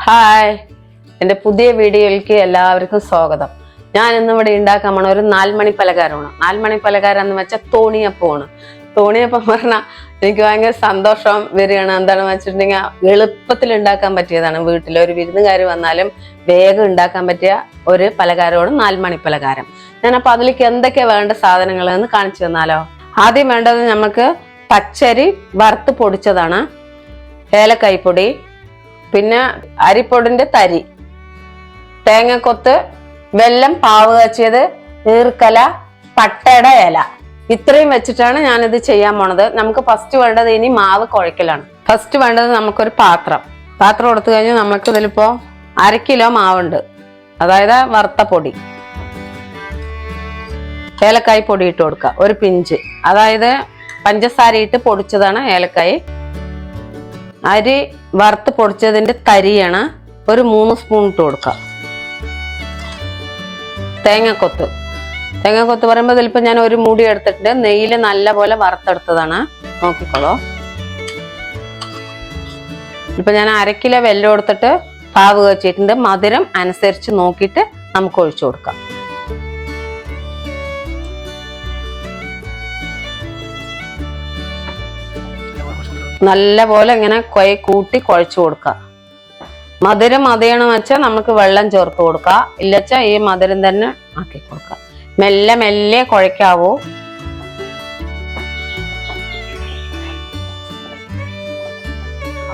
Hi, എൻ്റെ പുതിയ വീഡിയോയിലേക്ക് എല്ലാവർക്കും സ്വാഗതം. ഞാൻ ഇന്നിവിടെ ഉണ്ടാക്കാൻ പോണ ഒരു 4 മണി പലഹാരമാണ്. 4 മണി പലഹാരം എന്ന് വെച്ചാൽ തോണിയപ്പമാണ്. തോണിയപ്പം പറഞ്ഞാൽ എനിക്ക് ഭയങ്കര സന്തോഷം വരികയാണ്. എന്താണെന്ന് വെച്ചിട്ടുണ്ടെങ്കിൽ എളുപ്പത്തിൽ ഉണ്ടാക്കാൻ പറ്റിയതാണ്. വീട്ടിൽ ഒരു വിരുന്നുകാർ വന്നാലും വേഗം ഉണ്ടാക്കാൻ പറ്റിയ ഒരു പലഹാരമാണ് 4 മണി പലഹാരം. ഞാനപ്പോൾ അതിലേക്ക് എന്തൊക്കെയാണ് വേണ്ട സാധനങ്ങൾ എന്ന് കാണിച്ചു തന്നാലോ. ആദ്യം വേണ്ടത് നമുക്ക് പച്ചരി വറുത്ത് പൊടിച്ചതാണ്, ഏലക്കായ്പൊടി, പിന്നെ അരിപ്പൊടിന്റെ തരി, തേങ്ങക്കൊത്ത്, വെല്ലം പാവ് കാച്ചിയത്, ഈർക്കല, പട്ടയുടെ ഇല, ഇത്രയും വെച്ചിട്ടാണ് ഞാനിത് ചെയ്യാൻ പോണത്. നമുക്ക് ഫസ്റ്റ് വേണ്ടത് ഇനി മാവ് കുഴക്കലാണ്. ഫസ്റ്റ് വേണ്ടത് നമുക്കൊരു പാത്രം എടുത്തു കഴിഞ്ഞാൽ നമുക്ക് ഇതിലിപ്പോ 1/2 കിലോ മാവുണ്ട്, അതായത് വറുത്ത പൊടി. ഏലക്കായ് പൊടി ഇട്ട് കൊടുക്കുക, ഒരു പിഞ്ച്, അതായത് പഞ്ചസാര ഇട്ട് പൊടിച്ചതാണ് ഏലക്കായ്. അരി വറുത്ത് പൊടിച്ചതിന്റെ തരിയാണ്, ഒരു 3 സ്പൂൺ ഇട്ട് കൊടുക്കുക. തേങ്ങക്കൊത്ത് പറയുമ്പോൾ ഇതിലിപ്പോ ഞാൻ ഒരു മൂടി എടുത്തിട്ടുണ്ട്. നെയ്യില് നല്ല പോലെ വറുത്തെടുത്തതാണ്, നോക്കിക്കോളൂ. ഇപ്പൊ ഞാൻ 1/2 കിലോ വെല്ലം എടുത്തിട്ട് പാവ് കാച്ചിട്ടുണ്ട്. മധുരം അനുസരിച്ച് നോക്കിയിട്ട് നമുക്ക് ഒഴിച്ചു കൊടുക്കാം. നല്ല പോലെ ഇങ്ങനെ കൂട്ടി കുഴച്ചു കൊടുക്കുക. മധുരം മതിയണമെന്ന് വെച്ചാൽ നമുക്ക് വെള്ളം ചേർത്ത് കൊടുക്കുക, ഇല്ലച്ചാ ഈ മധുരം തന്നെ ആക്കി കൊടുക്കുക. മെല്ലെ മെല്ലെ കുഴക്കാവൂ.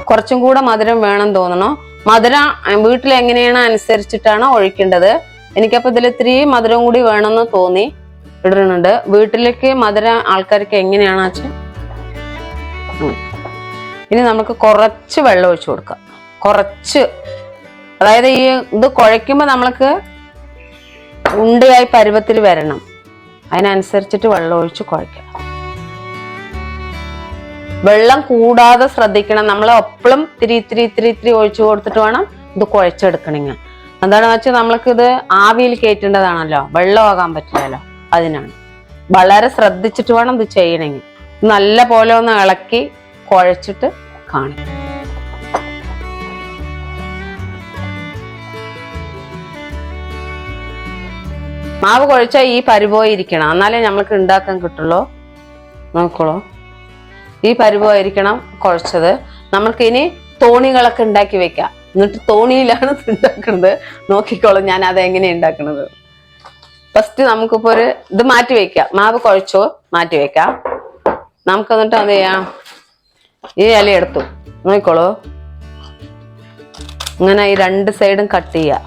കുറച്ചും കൂടെ മധുരം വേണം തോന്നണോ. മധുരം വീട്ടിൽ എങ്ങനെയാണ് അനുസരിച്ചിട്ടാണ് ഒഴിക്കേണ്ടത്. എനിക്കപ്പോ ഇതിൽ ഇത്തിരി മധുരം കൂടി വേണമെന്ന് തോന്നി ഇടുന്നുണ്ട്. വീട്ടിലേക്ക് മധുരം ആൾക്കാർക്ക് എങ്ങനെയാണെന്ന് വെച്ചാൽ. ഇനി നമുക്ക് കുറച്ച് വെള്ളം ഒഴിച്ചു കൊടുക്കാം, കുറച്ച്. അതായത് ഈ ഇത് കുഴയ്ക്കുമ്പോൾ നമ്മൾക്ക് ഉണ്ടയായി പരുവത്തിൽ വരണം, അതിനനുസരിച്ചിട്ട് വെള്ളം ഒഴിച്ച് കുഴക്കാം. വെള്ളം കൂടാതെ ശ്രദ്ധിക്കണം. നമ്മൾ എപ്പോഴും ഇത്തിരി ഒഴിച്ചു കൊടുത്തിട്ട് വേണം ഇത് കുഴച്ചെടുക്കണമെങ്കിൽ. എന്താണെന്ന് വെച്ചാൽ നമ്മൾക്ക് ഇത് ആവിയിൽ കയറ്റേണ്ടതാണല്ലോ, വെള്ളമാകാൻ പറ്റില്ലല്ലോ. അതിനാണ് വളരെ ശ്രദ്ധിച്ചിട്ട് വേണം ഇത് ചെയ്യണമെങ്കിൽ. നല്ല പോലെ ഒന്ന് ഇളക്കി കുഴച്ചിട്ട് കാണും. മാവ് കുഴച്ചാൽ ഈ പരുവായിരിക്കണം, എന്നാലേ നമ്മൾക്ക് ഉണ്ടാക്കാൻ കിട്ടുള്ളൂ. നോക്കോളൂ, ഈ പരുവായിരിക്കണം കുഴച്ചത്. നമ്മൾക്ക് ഇനി തോണികളൊക്കെ ഉണ്ടാക്കി വെക്കാം. എന്നിട്ട് തോണിയിലാണ് ഉണ്ടാക്കുന്നത്. നോക്കിക്കോളും ഞാൻ അതെങ്ങനെ ഉണ്ടാക്കുന്നത്. ഫസ്റ്റ് നമുക്കിപ്പോ ഇത് മാറ്റി വെക്കാം. മാവ് കുഴച്ചോ മാറ്റി വെക്കാം. നമുക്ക് എന്നിട്ട് എന്ത് ചെയ്യാം, ഈ ഇല എടുത്തു, നോക്കിക്കോളൂ. ഇങ്ങനെ ഈ 2 സൈഡും കട്ട് ചെയ്യുക.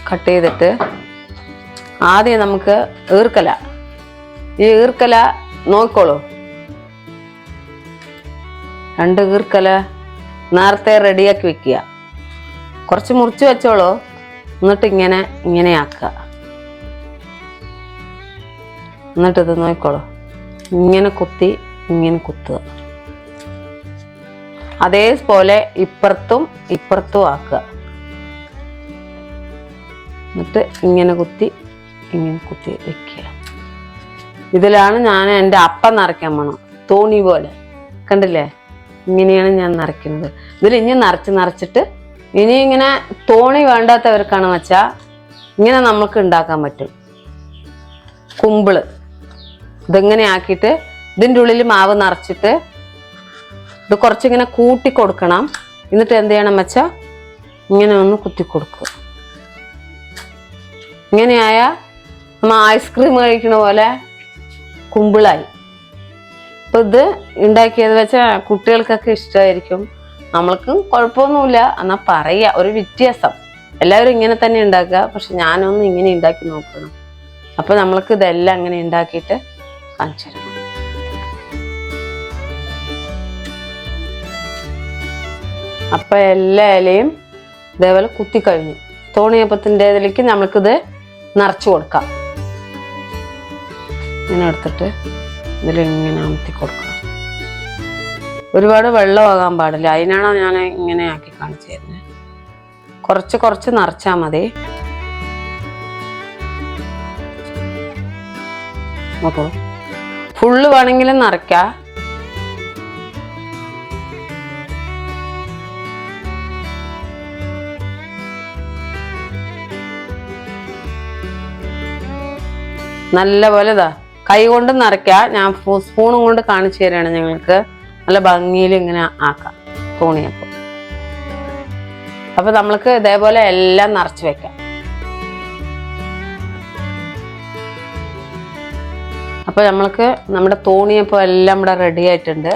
കട്ട് ചെയ്തിട്ട് ആദ്യം നമുക്ക് ഈർക്കല, ഈ ഈർക്കല നോക്കിക്കോളൂ. 2 ഈർക്കല നേരത്തെ റെഡിയാക്കി വെക്കുക. കുറച്ച് മുറിച്ച് വെച്ചോളൂ. എന്നിട്ട് ഇങ്ങനെ ആക്കുക. എന്നിട്ട് ഇത് നോക്കിക്കോളൂ, ഇങ്ങനെ കുത്തുക. അതേപോലെ ഇപ്പുറത്തും ആക്കുക. എന്നിട്ട് ഇങ്ങനെ കുത്തി വെക്കുക. ഇതിലാണ് ഞാൻ എൻ്റെ അപ്പം നിറയ്ക്കാൻ പോണം. തോണി പോലെ കണ്ടില്ലേ, ഇങ്ങനെയാണ് ഞാൻ നിറയ്ക്കുന്നത്. ഇതിൽ ഇനി നിറച്ചിട്ട് ഇനി ഇങ്ങനെ തോണി വേണ്ടാത്തവർക്കാണെന്ന് വെച്ചാൽ ഇങ്ങനെ നമുക്ക് ഉണ്ടാക്കാൻ പറ്റും. കുമ്പിള് ഇതിങ്ങനെ ആക്കിയിട്ട് ഇതിൻ്റെ ഉള്ളിൽ മാവ് നിറച്ചിട്ട് ഇത് കുറച്ചിങ്ങനെ കൂട്ടി കൊടുക്കണം. എന്നിട്ട് എന്ത് ചെയ്യണം വെച്ചാൽ ഇങ്ങനെ ഒന്ന് കുത്തി കൊടുക്കുക. ഇങ്ങനെയായ നമ്മൾ ഐസ്ക്രീം കഴിക്കണ പോലെ കുമ്പിളായി. അപ്പൊ ഇത് ഉണ്ടാക്കിയത് വെച്ചാൽ കുട്ടികൾക്കൊക്കെ ഇഷ്ടമായിരിക്കും, നമ്മൾക്കും കുഴപ്പമൊന്നുമില്ല. എന്നാൽ പറയുക ഒരു വ്യത്യാസം. എല്ലാവരും ഇങ്ങനെ തന്നെ ഉണ്ടാക്കുക, പക്ഷെ ഞാനൊന്ന് ഇങ്ങനെ ഉണ്ടാക്കി നോക്കണം. അപ്പൊ നമ്മൾക്ക് ഇതെല്ലാം അങ്ങനെ ഉണ്ടാക്കിയിട്ട് കാണിച്ചു തരണം. അപ്പൊ എല്ലാ ഇലയും ഇതേപോലെ കുത്തി കഴിഞ്ഞു. തോണിയപ്പത്തിന്റെ ഇതിലേക്ക് നമ്മൾക്കിത് നിറച്ചു കൊടുക്കാം. ഇങ്ങനെ എടുത്തിട്ട് ഇതിലിങ്ങനെ അമർത്തി കൊടുക്കണം. ഒരുപാട് വെള്ളമാകാൻ പാടില്ല, അതിനാണ് ഞാൻ ഇങ്ങനെ ആക്കി കാണിച്ചു തരുന്നത്. കുറച്ച് നിറച്ചാൽ മതി. ഫുള്ള് വേണമെങ്കിലും നിറയ്ക്കാം. നല്ലപോലെ ഇതാ കൈ കൊണ്ട് നിറയ്ക്കാം. ഞാൻ സ്പൂണും കൊണ്ട് കാണിച്ചു തരാണ് ഞങ്ങൾക്ക്. നല്ല ഭംഗിയിൽ ഇങ്ങനെ ആക്കാം തോണിയപ്പം. അപ്പൊ നമ്മൾക്ക് ഇതേപോലെ എല്ലാം നിറച്ച് വെക്കാം. അപ്പൊ നമ്മൾക്ക് നമ്മുടെ തോണിയപ്പം എല്ലാം ഇവിടെ റെഡി ആയിട്ടുണ്ട്.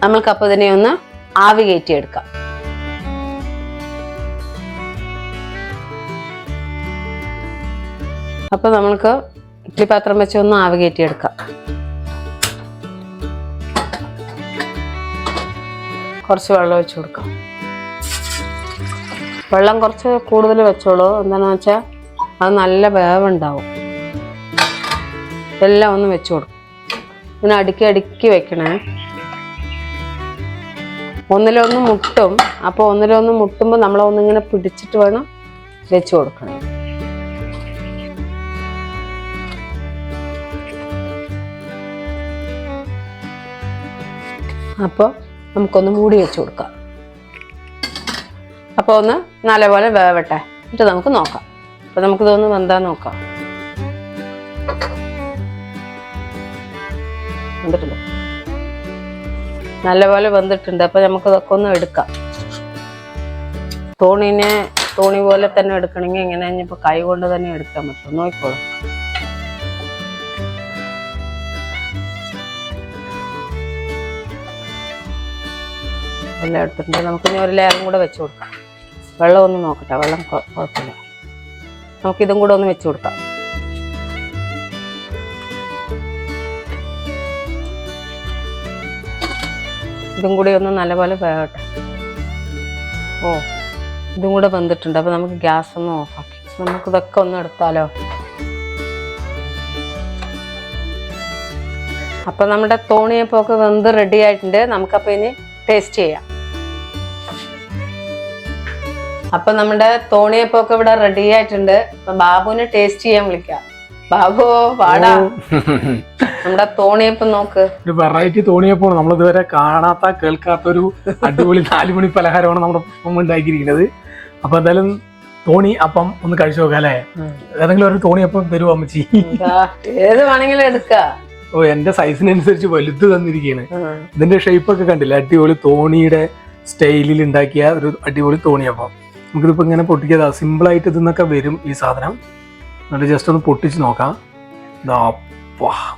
നമ്മൾക്ക് അപ്പൊ ഇതിനെ ഒന്ന് ആവി കയറ്റിയെടുക്കാം. അപ്പൊ നമ്മൾക്ക് ഇഡ്ഡലി പാത്രം വെച്ച് ഒന്ന് ആവി കയറ്റിയെടുക്കാം. കുറച്ച് വെള്ളം ഒഴിച്ചു കൊടുക്കാം. വെള്ളം കുറച്ച് കൂടുതൽ വെച്ചോളൂ. എന്താണെന്ന് വെച്ചാൽ അത് നല്ല വേവുണ്ടാവും. എല്ലാം ഒന്ന് വെച്ചു കൊടുക്കും. ഇങ്ങനെ അടുക്കി അടുക്കി വെക്കണേ. ഒന്നിലൊന്ന് മുട്ടും. അപ്പോൾ ഒന്നിലൊന്ന് മുട്ടുമ്പോൾ നമ്മളൊന്നിങ്ങനെ പിടിച്ചിട്ട് വേണം വെച്ചു കൊടുക്കണം. അപ്പോൾ നമുക്കൊന്ന് മൂടി വെച്ച് കൊടുക്കാം. അപ്പോൾ ഒന്ന് നല്ലപോലെ വേവട്ടെ. എന്നിട്ട് നമുക്ക് നോക്കാം. അപ്പോൾ നമുക്കിതൊന്ന് വെന്താ നോക്കാം. വെന്തിട്ടില്ല, നല്ലപോലെ വെന്തിട്ടുണ്ട്. അപ്പോൾ നമുക്കിതൊക്കെ ഒന്ന് എടുക്കാം. തോണി പോലെ തന്നെ എടുക്കണമെങ്കിൽ ഇങ്ങനെ ഇനിയിപ്പോൾ കൈ കൊണ്ട് തന്നെ എടുക്കാൻ പറ്റും. നോക്കിക്കോളും. എല്ലാം എടുത്തിട്ടുണ്ട്. നമുക്ക് ഇനി ഒരു ലെയറും കൂടെ വെച്ച് കൊടുക്കാം. വെള്ളം ഒന്ന് നോക്കട്ടെ. വെള്ളം കുഴപ്പമില്ല. നമുക്കിതും കൂടെ ഒന്ന് വെച്ച് കൊടുക്കാം. ഇതും കൂടി ഒന്ന് നല്ലപോലെ വേകട്ടെ. ഓ, ഇതും കൂടെ വെന്തിട്ടുണ്ട്. അപ്പോൾ നമുക്ക് ഗ്യാസ് ഒന്ന് ഓഫാക്കി നമുക്കിതൊക്കെ ഒന്ന് എടുത്താലോ. അപ്പം നമ്മുടെ തോണിയപ്പൊക്കെ വെന്ത് റെഡി ആയിട്ടുണ്ട്. നമുക്കപ്പോൾ ഇനി ടേസ്റ്റ് ചെയ്യാം. അപ്പൊ നമ്മുടെ തോണിയപ്പൊക്കെ ഇവിടെ റെഡി ആയിട്ടുണ്ട്. അപ്പൊ ബാബുവിനെ ടേസ്റ്റ് ചെയ്യാൻ വിളിക്കാം. ബാബു പാടാ, നമ്മുടെ തോണിയപ്പം നോക്ക്. ഒരു വെറൈറ്റി തോണിയപ്പമാണ്. നമ്മൾ ഇതുവരെ കാണാത്ത കേൾക്കാത്തൊരു അടിപൊളി 4 മണി പലഹാരമാണ് നമ്മുടെ പുഷ്പം ഉണ്ടാക്കിയിരിക്കുന്നത്. അപ്പൊ എന്തായാലും തോണി അപ്പം ഒന്ന് കഴിച്ചു നോക്കാം അല്ലേ? ഏതെങ്കിലും ഒരു തോണിയപ്പം തരുമോ അമ്മച്ചി? ഏത് വേണമെങ്കിലും എടുക്കാം. ഓ, എന്റെ സൈസിനനുസരിച്ച് വലുത് തന്നിരിക്കുകയാണ്. ഇതിന്റെ ഷേപ്പ് ഒക്കെ കണ്ടില്ല? അടിപൊളി തോണിയുടെ സ്റ്റൈലിൽ ഉണ്ടാക്കിയ ഒരു അടിപൊളി തോണിയപ്പം. നമുക്കിതിപ്പോ ഇങ്ങനെ പൊട്ടിക്കാതെ സിമ്പിളായിട്ട് ഇതിന്നൊക്കെ വരും ഈ സാധനം. എന്നിട്ട് ജസ്റ്റ് ഒന്ന് പൊട്ടിച്ച് നോക്കാം.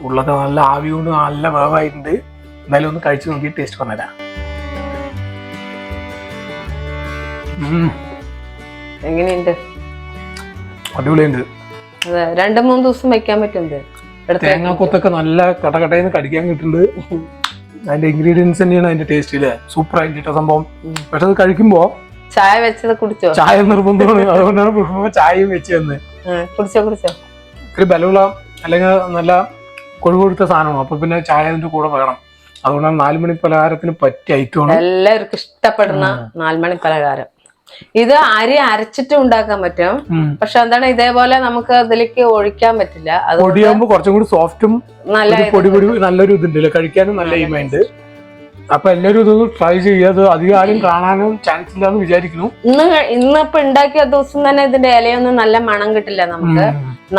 ഉള്ളൊക്കെ നല്ല ആവി കൊണ്ട് നല്ല വേവായിട്ടുണ്ട്. എന്തായാലും ഒന്ന് കഴിച്ചു നോക്കി ടേസ്റ്റ് പറഞ്ഞുതരാം. എങ്ങനെയുണ്ട്? അടിപൊളിയുണ്ട്. 2-3 ദിവസം വെക്കാൻ പറ്റുന്നത്. തേങ്ങാക്കൊത്തൊക്കെ നല്ല കടകടയെന്ന് കടിക്കാൻ കിട്ടുന്നുണ്ട്. അതിന്റെ ഇൻഗ്രീഡിയൻസ് തന്നെയാണ് അതിന്റെ ടേസ്റ്റ് ഇല്ലേ? സൂപ്പർ ആയിട്ട് സംഭവം. പക്ഷെ അത് കഴിക്കുമ്പോ ചായ വെച്ചത് കുടിച്ചോ? ചായ നിർബന്ധമാണ്. അതുകൊണ്ടാണ് ചായയും വെച്ച് തന്നെ കുടിച്ചോ. ഒരു ബലമുള്ള അല്ലെങ്കിൽ നല്ല കൊഴുകൊടുത്ത സാധനമാണ്. അപ്പൊ പിന്നെ ചായ അതിന്റെ കൂടെ വേണം. അതുകൊണ്ടാണ് 4 മണി പലഹാരത്തിന് പറ്റിയ ഐറ്റമാണ്. എല്ലാവർക്കും ഇഷ്ടപ്പെടുന്ന 4 മണി പലഹാരം. ഇത് അരി അരച്ചിട്ട് ഉണ്ടാക്കാൻ പറ്റും. പക്ഷെ എന്താണ്, ഇതേപോലെ നമുക്ക് അതിലേക്ക് ഒഴിക്കാൻ പറ്റില്ല. അത് പൊടിയാകുമ്പോ കുറച്ചും കൂടി സോഫ്റ്റും പൊടി നല്ലൊരു ഇതുണ്ടല്ലോ, കഴിക്കാനും നല്ല എയിമുണ്ട്. അപ്പൊ എല്ലാരും ഇതൊന്ന് ട്രൈ ചെയ്യാതെ അധികം ആരും കാണാനും ചാൻസ് ഇല്ലാന്ന് വിചാരിക്കുന്നു. ഇന്നിപ്പോ ഉണ്ടാക്കിയ ദിവസം തന്നെ ഇതിന്റെ ഇലയൊന്നും നല്ല മണം കിട്ടില്ല നമുക്ക്.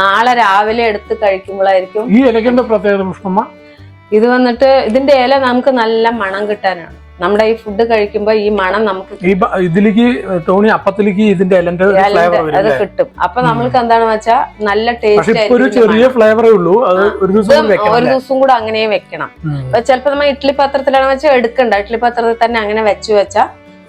നാളെ രാവിലെ എടുത്ത് കഴിക്കുമ്പോഴായിരിക്കും. ഈ ഇലക്കന്റെ പ്രത്യേകത പുഷ്പമ്മ, ഇത് വന്നിട്ട് ഇതിന്റെ ഇല നമുക്ക് നല്ല മണം കിട്ടാനാണ്. നമ്മുടെ ഈ ഫുഡ് കഴിക്കുമ്പോ ഈ മണം നമുക്ക് ഇതിലേക്ക് തോണി അപ്പത്തിലേക്ക് ഇതിന്റെ ഇലന്റെ അത് കിട്ടും. അപ്പൊ നമ്മൾക്ക് എന്താണെന്ന് വെച്ചാൽ നല്ല ടേസ്റ്റ് ആയിരിക്കും. ചെറിയ ഫ്ലേവറേ ഉള്ളൂ. ഒരു ദിവസം കൂടെ അങ്ങനെ വെക്കണം. ചിലപ്പോ നമ്മൾ ഇഡ്ഡലി പാത്രത്തിലാണ് വെച്ചാൽ എടുക്കണ്ട. ഇഡ്ഡലി പാത്രത്തിൽ തന്നെ അങ്ങനെ വെച്ചാൽ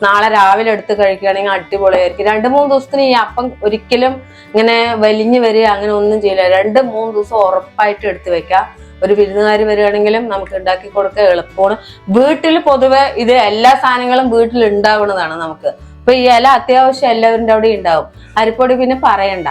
നാളെ രാവിലെ എടുത്ത് കഴിക്കുകയാണെങ്കിൽ അടിപൊളിയായിരിക്കും. 2-3 ദിവസത്തിന് ഈ അപ്പം ഒരിക്കലും ഇങ്ങനെ വലിഞ്ഞു വരിക അങ്ങനെ ഒന്നും ചെയ്യില്ല. 2-3 ദിവസം ഉറപ്പായിട്ട് എടുത്ത് വെക്കാം. ഒരു വിരുന്നുകാർ വരികയാണെങ്കിലും നമുക്ക് ഉണ്ടാക്കി കൊടുക്കാൻ എളുപ്പമാണ്. വീട്ടിൽ പൊതുവെ ഇത് എല്ലാ സാധനങ്ങളും വീട്ടിൽ ഉണ്ടാവുന്നതാണ് നമുക്ക്. ഇപ്പൊ ഈ ഇല അത്യാവശ്യം എല്ലാവരുടെ അവിടെ ഉണ്ടാവും. അരിപ്പൊടി പിന്നെ പറയണ്ട.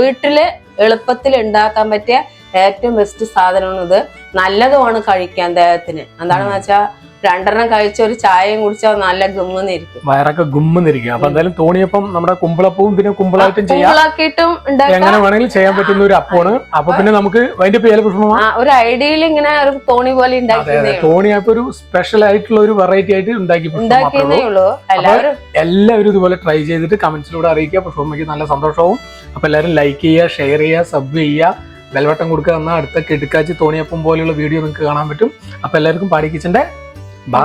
വീട്ടില് എളുപ്പത്തിൽ ഉണ്ടാക്കാൻ പറ്റിയ ഏറ്റവും ബെസ്റ്റ് സാധനമാണ് ഇത്. നല്ലതുമാണ് കഴിക്കാൻ ദേഹത്തിന്. എന്താണെന്ന് വെച്ചാൽ രണ്ടെണ്ണം കഴിച്ച ഒരു ചായയും കുടിച്ചാൽ നല്ല ഗുമ്മെന്നിരിക്കും, വയറൊക്കെ ഗുമ്മെന്നിരിക്കും. അപ്പൊ എന്തായാലും തോണിയപ്പം നമ്മുടെ കുമ്പളപ്പവും പിന്നെ കുമ്പളായിട്ടും ചെയ്യാം, കുമ്പളാക്കിയിട്ടും എങ്ങനെ വേണമെങ്കിലും ചെയ്യാൻ പറ്റുന്ന ഒരു അപ്പമാണ്. അപ്പൊ പിന്നെ നമുക്ക് അതിന്റെ പേര് പുഷ്പമാ ഒരു ഐഡിയയിൽ ഇങ്ങനെ ഒരു തോണി പോലെ തോണിയപ്പം ഒരു സ്പെഷ്യൽ ആയിട്ടുള്ള ഒരു വെറൈറ്റി ആയിട്ട് ഉണ്ടാക്കിയതേ ഉള്ളൂ. എല്ലാവരും ഇതുപോലെ ട്രൈ ചെയ്തിട്ട് കമന്റ്സിലൂടെ അറിയിക്കുക. പുഷ്പമ്മയ്ക്ക് നല്ല സന്തോഷവും. അപ്പൊ എല്ലാവരും ലൈക്ക് ചെയ്യുക, ഷെയർ ചെയ്യുക, സബ് ചെയ്യുക, ബെൽബട്ടൺ കൊടുക്കുക. എന്നാൽ അടുത്ത കിടുക്കാച്ചി തോണിയപ്പം പോലെയുള്ള വീഡിയോ നിങ്ങൾക്ക് കാണാൻ പറ്റും. അപ്പൊ എല്ലാവർക്കും പാടി കിച്ചന്റെ ബൈ.